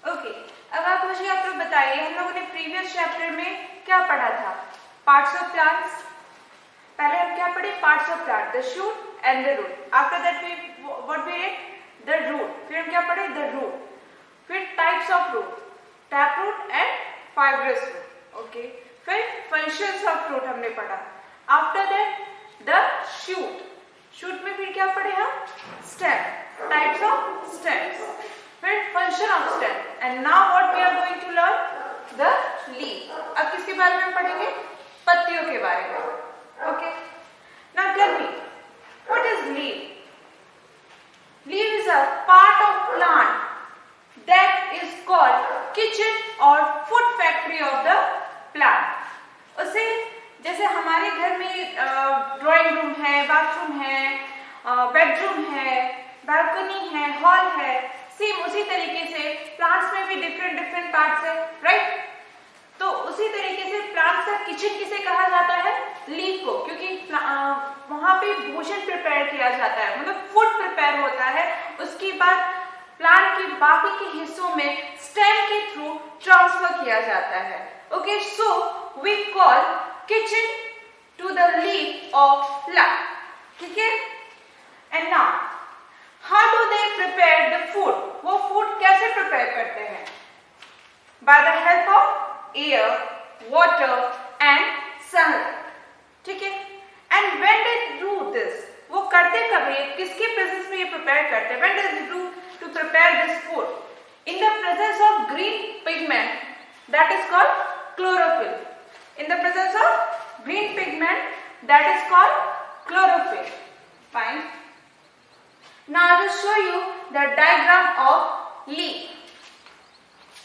Okay, अब आप मुझे आप लोग बताइए, हम लोगों ने प्रीवियस चैप्टर में क्या पढ़ा था? Parts of plants. पहले हम क्या पढ़े? Parts of plant, the shoot and the root. After that we what we read? The root. फिर हम क्या पढ़े? The root. फिर types of root, tap root and fibrous root. Okay, फिर फंक्शंस ऑफ रूट हमने पढ़ा। After that the shoot. Shoot में फिर क्या पढ़े हम? स्टेम, टाइप्स ऑफ स्टेम्स, फिर function of stem, and now what we are going to learn? The leaf. अब किसके बारे में पढ़ेंगे? पत्तियों के बारे में। Okay, now tell me, what is leaf? Leaf is a part of plant that is called kitchen or food factory of the plant. उसे जैसे हमारे घर में ड्राइंग रूम है, बाथरूम है, बेडरूम है, बालकनी है, हॉल है, सेम उसी तरीके से प्लांट्स में भी डिफरेंट डिफरेंट पार्ट्स है, राइट? तो उसी तरीके से प्लांट्स का किचन किसे कहा जाता है? लीफ को, क्योंकि वहां पे भोजन प्रिपेयर किया जाता है, मतलब फूड प्रिपेयर होता है। उसके बाद प्लांट के बाकी के हिस्सों में स्टेम के थ्रू ट्रांसफर किया जाता है। Okay, so we call kitchen to the leaf of plant. ठीक है, and now how do they prepare the food? वो फूड कैसे प्रिपेयर करते हैं? By the help of air, water and sunlight. ठीक है, and when they do this, वो करते कब है? किसके प्रेजेंस में ये प्रिपेयर करते हैं? When they do to prepare this food? In the presence of green pigment that is called chlorophyll. In the presence of green pigment that is called chlorophyll. Fine. Now I will show you the diagram of leaf.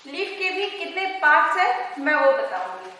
Leaf के भी कितने parts है मैं वो बताऊंगी।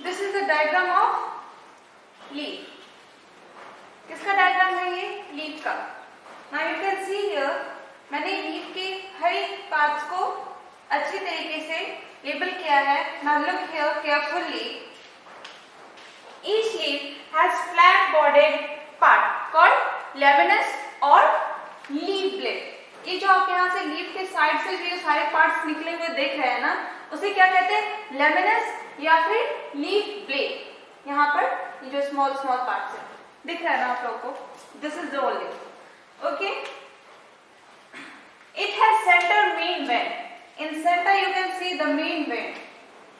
This is the diagram of leaf. किसका diagram है ये? लीफ का। Now you can see here, मैंने लीफ के हर एक पार्ट्स को अच्छी तरीके से लेबल किया है। Now look here carefully. Each leaf has flat-bodied part called laminus or leaf blade. ये जो आप यहाँ से लीफ के साइड से जो सारे पार्ट्स निकले हुए देख रहे हैं ना, उसे क्या कहते हैं? लेमिनस या फिर लीफ ब्लेड। यहाँ पर ये जो स्मॉल स्मॉल पार्ट्स है दिख रहा है ना आप लोगों को? This is the whole leaf. Okay, it has centre main vein. In centre you can see the main vein.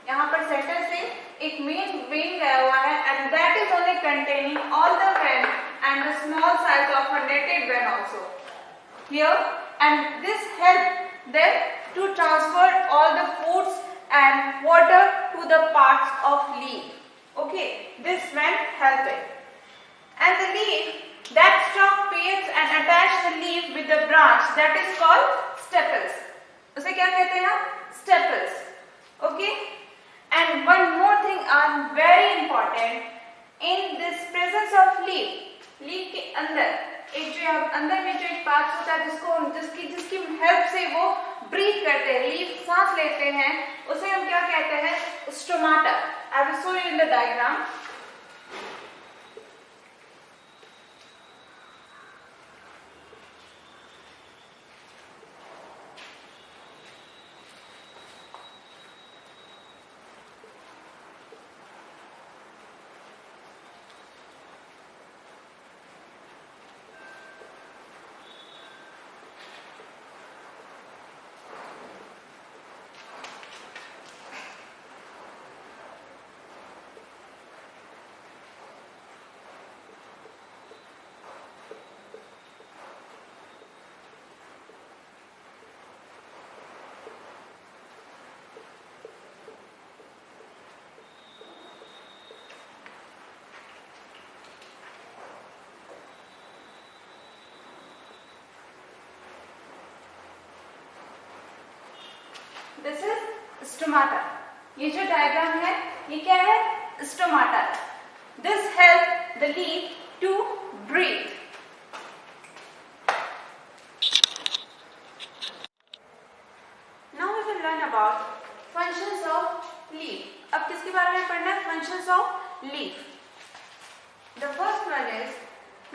यहाँ पर सेंटर से एक मेन वेन गया हुआ है all the vein and the small size of a netted vein also here, and this help them to transfer all the foods and water to the parts of leaf. Okay, this vein help it. And the leaf that stalk pairs and attach the leaf with the branch, that is called staples. उसे क्या कहते हैं? Staples. Okay. And one more thing are very important in this presence of leaf. Leaf के अंदर एक जो अंदर में जो एक पार्ट होता है जिसकी हेल्प से वो ब्रीथ करते हैं, लीफ सांस लेते हैं, उसे हम क्या कहते हैं? Stomata. I will show you in the diagram. This is stomata. ये जो डायग्राम है ये क्या है? Stomata. This help the leaf to breathe. Now we will learn about functions of leaf. अब किसके बारे में पढ़ना है? Functions of leaf. The first one is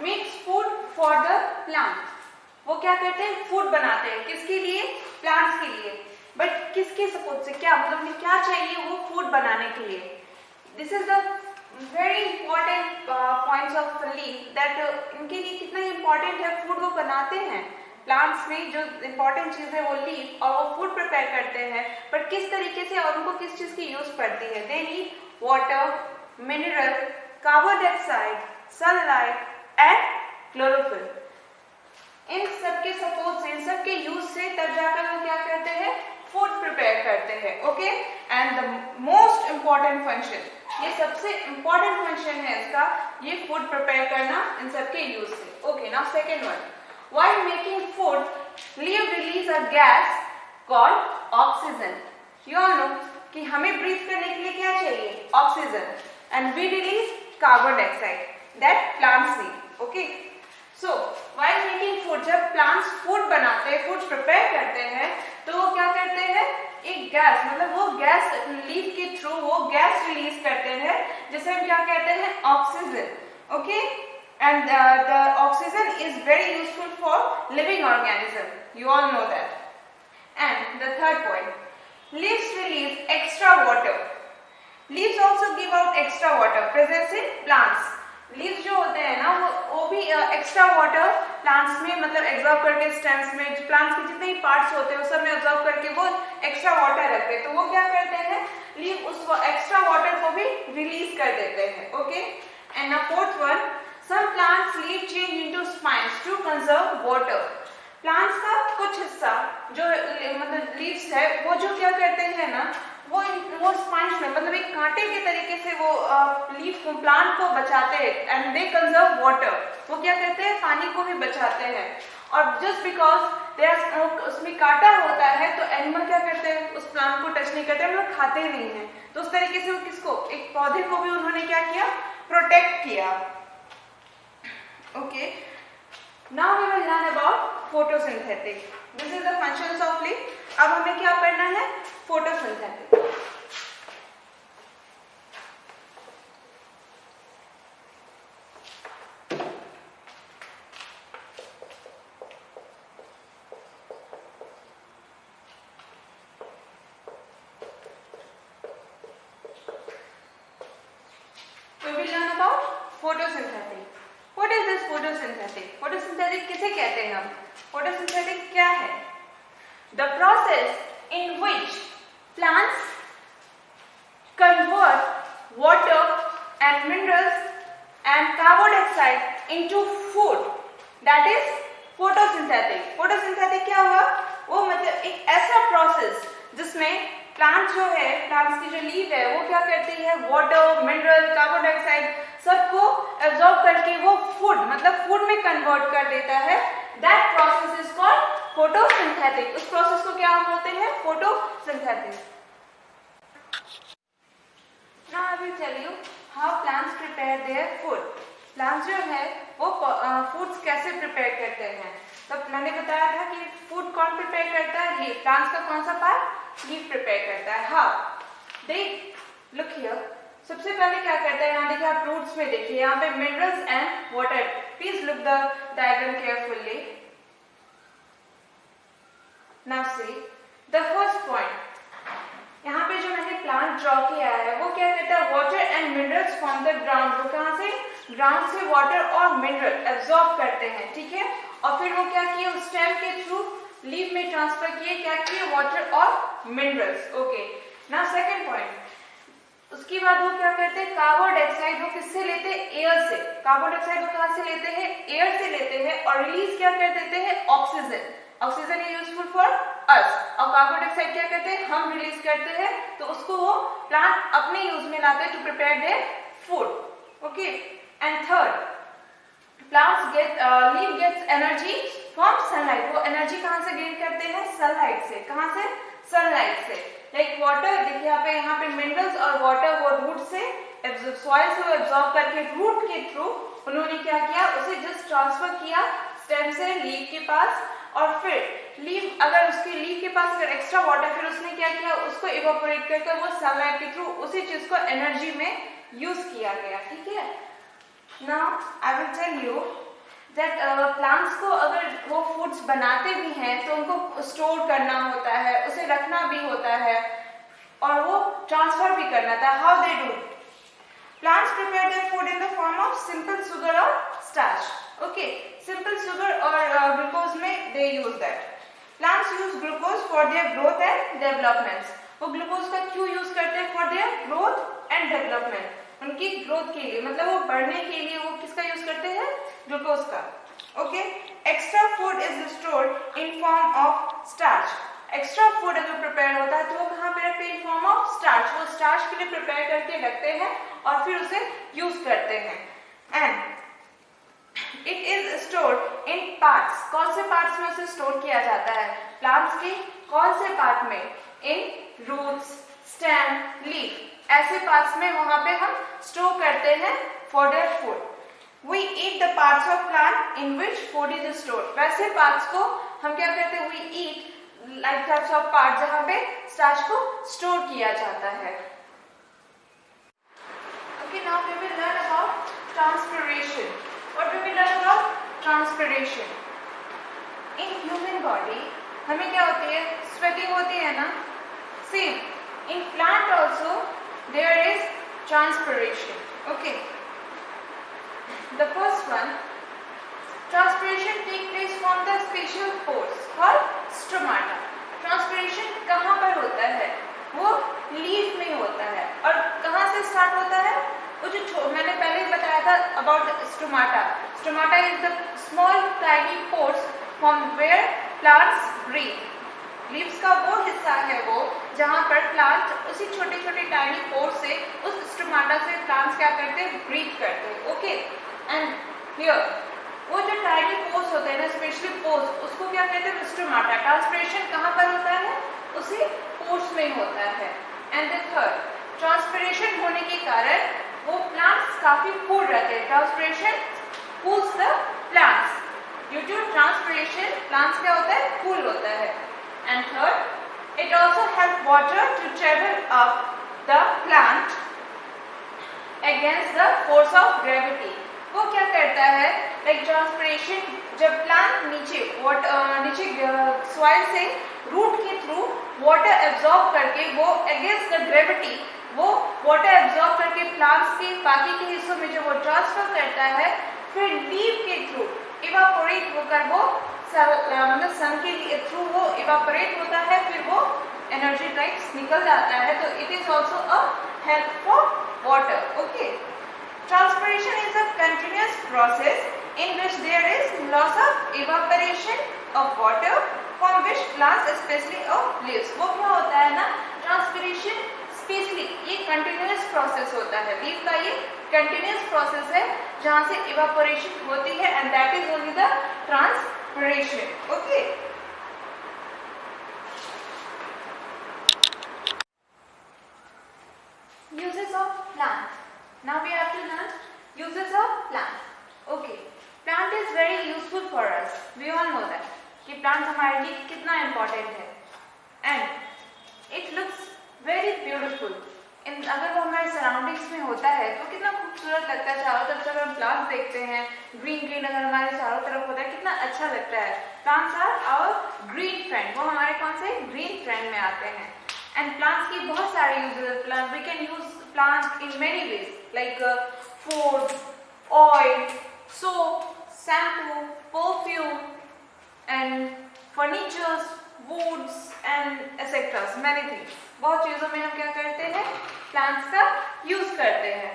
makes food for the plant. वो क्या करते हैं? फूड बनाते हैं. किसके लिए? प्लांट्स के लिए. बट किसके सपोर्ट से? क्या मतलब उन्हें क्या चाहिए वो फूड बनाने के लिए? This is the very important points of leaf that इनके लिए कितना इंपॉर्टेंट है. फूड वो बनाते हैं. प्लांट्स में जो इंपॉर्टेंट चीज है वो लीफ, और वो फूड प्रिपेयर करते हैं. बट किस तरीके से और उनको किस चीज की यूज पड़ती है? They need water, mineral, carbon dioxide, sunlight and chlorophyll. इन सबके सपोर्ट से, इन सबके यूज से तब जाकर वो क्या करते हैं? फूड प्रिपेयर करते हैं. Okay. And the most important function, ये सबसे इंपॉर्टेंट फंक्शन है इसका, ये फूड प्रिपेयर करना इन सबके यूज से. Okay. Now second one, while making food leaf release a gas called oxygen. You all know कि हमें ब्रीथ करने के लिए क्या चाहिए? Oxygen. And we release carbon dioxide that plants need. Okay. So while making food, जब plants food बनाते हैं, फूड प्रिपेयर करते हैं, तो वो क्या करते हैं? एक गैस, मतलब वो गैस लीफ के थ्रू वो गैस रिलीज करते हैं जिसे हम क्या कहते हैं? Oxygen. Okay. And the oxygen is very useful for living organism. You all know that. And the third point, leaves release extra water. Leaves also give out extra water presence in plants. Leaves जो होते हैं ना वो भी extra water plants में मतलब absorb करके, stems में प्लांट्स के जितने भी पार्ट्स होते हैं उस सब में एब्जॉर्ब करके वो एक्स्ट्रा वाटर रखते हैं. तो वो क्या करते हैं? लीव उस एक्स्ट्रा वाटर को भी रिलीज कर देते हैं. Okay. And now fourth one, some plants leave change into spines to conserve water. Plants का कुछ हिस्सा जो मतलब लीव्स है वो जो क्या करते हैं ना, वो स्पाइन्स में मतलब एक कांटे के तरीके से वो लीफ को, प्लांट को बचाते हैं. And they conserve water. वो क्या करते हैं? पानी को भी बचाते हैं. और जस्ट बिकॉज उसमें कांटा होता है तो एनिमल क्या करते हैं? उस प्लांट को टच नहीं करते, मतलब खाते नहीं हैं. तो उस तरीके से वो किसको, एक पौधे को भी उन्होंने क्या किया? प्रोटेक्ट किया. Okay. Now we will learn about photosynthetic. This is the functions of leaf. अब हमें क्या पढ़ना है? Photosynthetic. We will learn about photosynthetic. What is this photosynthetic? Photosynthetic किसे कहते हैं हम? Photosynthetic क्या है? The process in which plants convert water and minerals and carbon dioxide into food, that is photosynthetic. photosynthetic क्या हुआ, वो मतलब एक ऐसा प्रोसेस जिसमें प्लांट जो है, प्लांट्स की जो लीव है वो क्या करती है, वाटर, मिनरल, कार्बन डाइऑक्साइड सबको एब्जॉर्ब करके वो फूड मतलब फूड में कन्वर्ट कर देता है. That process is called photosynthetic. उस प्रोसेस को क्या हम बोलते हैं, photosynthetic. Now I will tell you how plants prepare their food. Plants जो है वो फूड्स कैसे प्रिपेयर करते हैं. तो मैंने बताया था कि फूड कौन प्रिपेयर करता है, लीफ. प्लांट्स का कौन सा पार्ट, लीफ प्रिपेयर करता है. हाँ, देख लुक हियर. सबसे पहले क्या करता है, यहाँ देखिए आप रूट्स में देखिए, यहाँ पे minerals and water. Please look the diagram carefully. Now see the first point. यहाँ पे जो मैंने प्लांट ड्रॉ किया है वो क्या कहता है, water and minerals from the ground. वो कहाँ से, ग्राउंड से वाटर और मिनरल एब्जॉर्ब करते हैं, ठीक है. और फिर वो क्या किए, उस स्टेम के थ्रू लीफ में ट्रांसफर किए, क्या किए, वाटर और minerals. Okay, now second point. उसके बाद वो क्या करते हैं, कार्बन डाइऑक्साइड वो किससे लेते हैं, एयर से. कार्बन डाइऑक्साइड वो कहाँ से लेते हैं, एयर से लेते हैं और रिलीज क्या कर देते हैं, oxygen. Oxygen is useful for us और कार्बन डाइऑक्साइड क्या करते हैं, हम रिलीज करते हैं. तो उसको वो प्लांट अपने यूज में लाते हैं to prepare their food. Okay, and third, plants leaf gets energy from sunlight. वो एनर्जी कहाँ से गेन करते हैं, सनलाइट से. कहाँ से, सनलाइट से. लाइक वाटर, देखिए यहाँ पे मिनरल्स और वाटर वो रूट से सॉइल से एब्जॉर्ब करके रूट के थ्रू उन्होंने क्या किया, उसे जस्ट ट्रांसफर किया स्टेम से लीफ के पास. और फिर लीफ, अगर उसके लीफ के पास अगर एक्स्ट्रा वाटर, फिर उसने क्या किया, उसको इवापोरेट करके वो सनलाइट के थ्रू उसी चीज को एनर्जी में यूज किया गया. ठीक है. Now I will tell you that plants को अगर वो फूड्स बनाते भी हैं तो उनको स्टोर करना होता है, उसे रखना भी होता है और वो ट्रांसफर भी करना था. How they do, plants prepare their food in the form of simple sugar or starch. Okay, simple sugar or glucose में they use that. Plants use glucose for their growth and developments. वो glucose का क्यों use करते हैं, for their growth and development. उनकी growth के लिए, मतलब वो बढ़ने के लिए वो किसका यूज करते हैं, ग्लूकोज का. Okay, extra food is stored in form of starch. Extra food अगर प्रिपेयर होता है तो वो कहाँ पे रखते हैं, इन फॉर्म ऑफ स्टार्च. वो स्टार्च के लिए प्रिपेयर करके रखते हैं और फिर उसे यूज करते हैं. And it is stored in parts. कौन से पार्ट्स में उसे स्टोर किया जाता है, प्लांट्स के कौन से पार्ट में, इन रूट्स, स्टेम, लीफ, ऐसे पार्ट्स में वहां पे हम स्टोर करते हैं for their food. We eat the parts of plant in which food is stored. वैसे पार्ट्स को हम क्या करते हैं, we eat like types of part जहां पे स्टार्च को स्टोर किया जाता है. Okay, now we will learn about transpiration. What we will learn about transpiration? In human body, हमें क्या होती है, स्वेटिंग होती है ना. Same. In plant also there is transpiration. Okay. The first one, transpiration take place from the special pores called stomata. Transpiration कहाँ पर होता है, वो लीफ में होता है. और कहाँ से स्टार्ट होता है, वो जो मैंने पहले बताया था about stomata. Stomata is the small tiny pores from where plants breathe. Leaves का वो हिस्सा है वो जहाँ पर प्लांट उसी छोटे छोटे टाइनी पोर्स से, उस स्टोमाटा से प्लांट्स क्या करते हैं, ब्रीथ करते हैं. ओके, एंड हियर वो जो टाइनी पोर्स होते हैं ना, स्पेशली पोर्स, उसको क्या कहते हैं, स्टोमाटा. ट्रांसपिरेशन कहाँ पर होता है, उसी पोर्स में होता है. एंड द थर्ड, ट्रांसपिरेशन होने के कारण वो प्लांट्स काफी कूल रहते हैं. Transpiration cools the plants. Due to transpiration plants क्या होता है, कूल होता है. And third, it also help water to travel up the plant against the force of gravity. वो क्या करता है, लाइक ट्रांसपिरेशन, जब प्लांट नीचे सॉइल से रूट के थ्रू वाटर एब्जॉर्ब करके वो अगेंस्ट द ग्रेविटी वो वाटर एब्जॉर्ब करके प्लांट्स के बाकी के हिस्सों में जो वो ट्रांसफर करता है, फिर लीफ के थ्रू इवापोरेट होकर वो मतलब सन के थ्रू वो इवापोरेट होता है, फिर वो एनर्जी टाइप्स निकल जाता है. तो it is also a help for water. Okay, transpiration is a continuous process in which there is loss of evaporation of water from which plants especially of leaves. वो क्या होता है ना, ट्रांसपिरेशन स्पेशली ये कंटिन्यूस प्रोसेस होता है, leaf का ये कंटिन्यूस प्रोसेस है जहाँ से इवापोरेशन होती है and that is only the transpiration. Okay, uses of plant. Now we have to learn uses of plant. Okay, plant is very useful for us. We all know that कि plant हमारे लिए कितना important है and it looks very beautiful. अगर वो हमारे surroundings में होता है तो कितना खूबसूरत लगता है. चारों तरफ जब हम प्लांट्स देखते हैं ग्रीन ग्रीन अगर हमारे चारों तरफ होता है कितना अच्छा लगता है. Plants are our green friend. वो हमारे कौन से ग्रीन फ्रेंड में आते हैं. एंड प्लांट्स की बहुत सारे uses. Plant we can use plants in many ways like food, oil, soap, shampoo, perfume and furnitures, woods and etcetera many things. बहुत चीजों में हम क्या करते हैं, प्लांट्स का यूज करते हैं.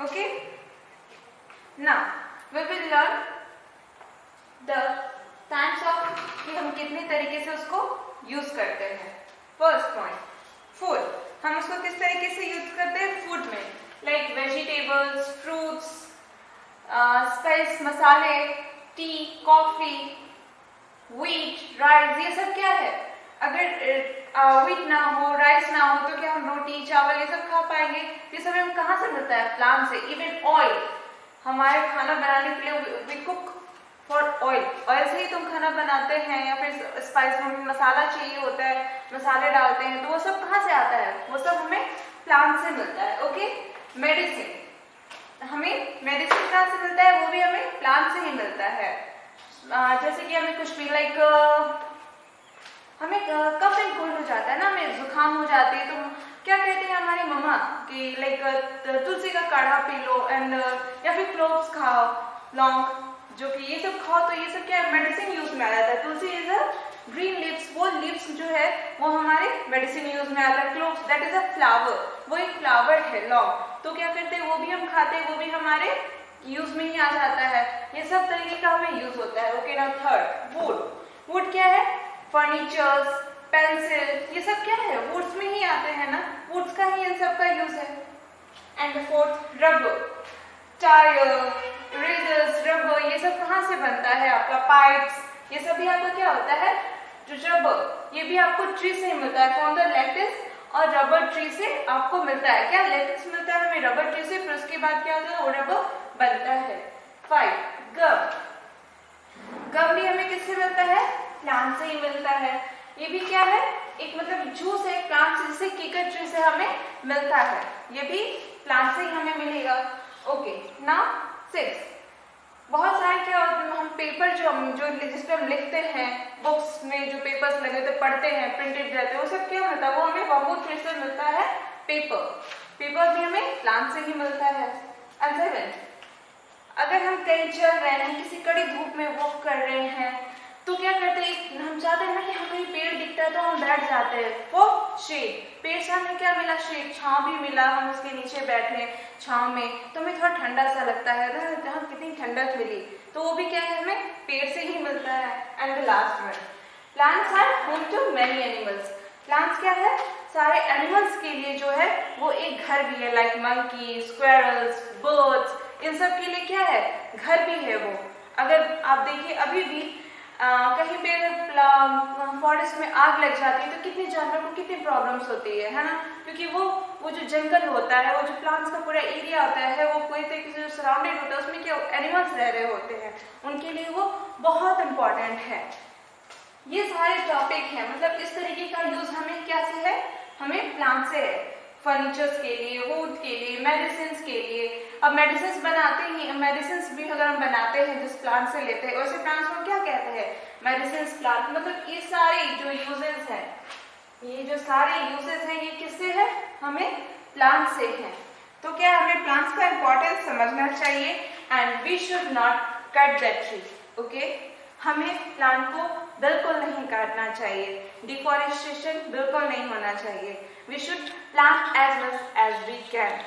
Okay, now we will learn the types of कि हम कितने तरीके से उसको यूज करते हैं. First point, food. हम उसको किस तरीके से यूज करते हैं फूड में, लाइक वेजिटेबल्स, फ्रूट्स, स्पाइस, मसाले, टी, कॉफी, व्हीट, राइस. ये सब क्या है, अगर व्हीट ना हो, राइस ना हो तो क्या हम रोटी, चावल ये सब खा पाएंगे. ये सब हमें कहाँ से मिलता है, प्लांट से. इवन ऑयल, हमारे खाना बनाने के लिए we cook for oil. Oil से ही तुम खाना बनाते हैं. या फिर स्पाइस में मसाला चाहिए होता है, मसाले डालते हैं, तो वो सब कहाँ से आता है, वो सब हमें प्लांट से मिलता है. ओके, मेडिसिन, हमें मेडिसिन कहाँ से मिलता है, वो भी हमें प्लांट से ही मिलता है. जैसे कि हमें कुछ भी लाइक हमें कफ एंड कोल्ड हो जाता है ना, हमें जुकाम हो जाती है, तो क्या कहते हैं हमारी मम्मा कि लाइक तुलसी का काढ़ा पी लो एंड या फिर क्लोव्स खाओ, लौंग, जो कि ये सब खाओ. तो ये सब क्या है, मेडिसिन यूज में आ जाता है. तुलसी इज अ ग्रीन लीव्स, वो लीव्स जो है वो हमारे मेडिसिन यूज में आता है. Cloves that is a flower, वो एक फ्लावर है, लौंग, तो क्या करते हैं वो भी हम खाते हैं, वो भी हमारे यूज में ही आ जाता है. ये सब तरीके का हमें यूज होता है. Okay, now third, would. Would क्या है, फर्नीचर्स, पेंसिल, ये सब क्या है, वुड्स में ही आते हैं ना, वुड्स का ही इन सब का यूज है. And fourth, rubber, tyre, razors, rubber, ये सब कहाँ से बनता है आपका, पाइप्स, ये सब भी आपका क्या होता है, रबर. ये भी आपको ट्री से ही मिलता है, फ्रॉम द लेटेक्स, और रबर ट्री से आपको मिलता है. क्या लेटेक्स मिलता है हमें रबर ट्री से, फिर उसके बाद क्या होता है, वो रबर बनता है. 5, गम. गम भी हमें किससे मिलता है, प्लांट से ही मिलता है. ये भी क्या है, एक मतलब जूस है प्लांट से, जिससे कीकर ट्री से हमें मिलता है. ये भी प्लांट से ही हमें मिलेगा. ओके, नाउ 6, बहुत सारे क्या हम पेपर जो जिस पे हम लिखते हैं, बुक्स में जो पेपर्स लगे होते पढ़ते हैं, प्रिंटेड रहते हैं, वो सब क्या मिलता है, वो हमें बम्बू ट्री से मिलता है. पेपर, पेपर भी हमें प्लांट से ही मिलता है. एंड 7, अगर हम कहीं चल रहे हैं, किसी कड़ी धूप में वॉक कर रहे हैं, तो क्या करते हैं, हम चाहते हैं ना कि हमें पेड़ दिखता है तो हम बैठ जाते हैं फॉर शेड. पेड़ से हमें क्या मिला, शेड, छांव भी मिला, हम उसके नीचे बैठे छांव में, तो हमें थोड़ा ठंडा सा लगता है, जहाँ कितनी ठंडक मिली, तो वो भी क्या है, हमें पेड़ से ही मिलता है. And the last one, plants are home to many animals. Plants क्या है, सारे एनिमल्स के लिए जो है वो एक घर भी है, लाइक मंकी, स्क्वेरल्स, बर्ड्स, इन सब के लिए क्या है, घर भी है वो. अगर आप देखिए अभी भी कहीं पे फॉरेस्ट में आग लग जाती है तो कितने जानवर को कितनी प्रॉब्लम्स होती है ना, क्योंकि वो जो जंगल होता है, वो जो प्लांट्स का पूरा एरिया होता है, वो पूरी तरीके से जो सराउंडेड होता है, उसमें क्या एनिमल्स रह रहे होते हैं, उनके लिए वो बहुत इंपॉर्टेंट है. ये सारे टॉपिक हैं, मतलब इस तरीके का यूज हमें क्या से है, हमें प्लांट से है. फर्नीचर्स के लिए, वुड के लिए, मेडिसिन के लिए. अब मेडिसिन बनाते ही, मेडिसिन भी अगर हम बनाते हैं जिस प्लांट से लेते हैं, वैसे प्लांट्स को क्या कहते हैं, मेडिसिन प्लांट. मतलब ये सारे जो यूजेस हैं, ये जो सारे यूजेस हैं, ये किससे है, हमें प्लांट से हैं. तो क्या हमें प्लांट्स का इंपॉर्टेंस समझना चाहिए. And we should not cut that tree. Okay, हमें प्लांट को बिल्कुल नहीं काटना चाहिए, डिफॉरेस्टेशन बिल्कुल नहीं होना चाहिए. We should plant as much as we can.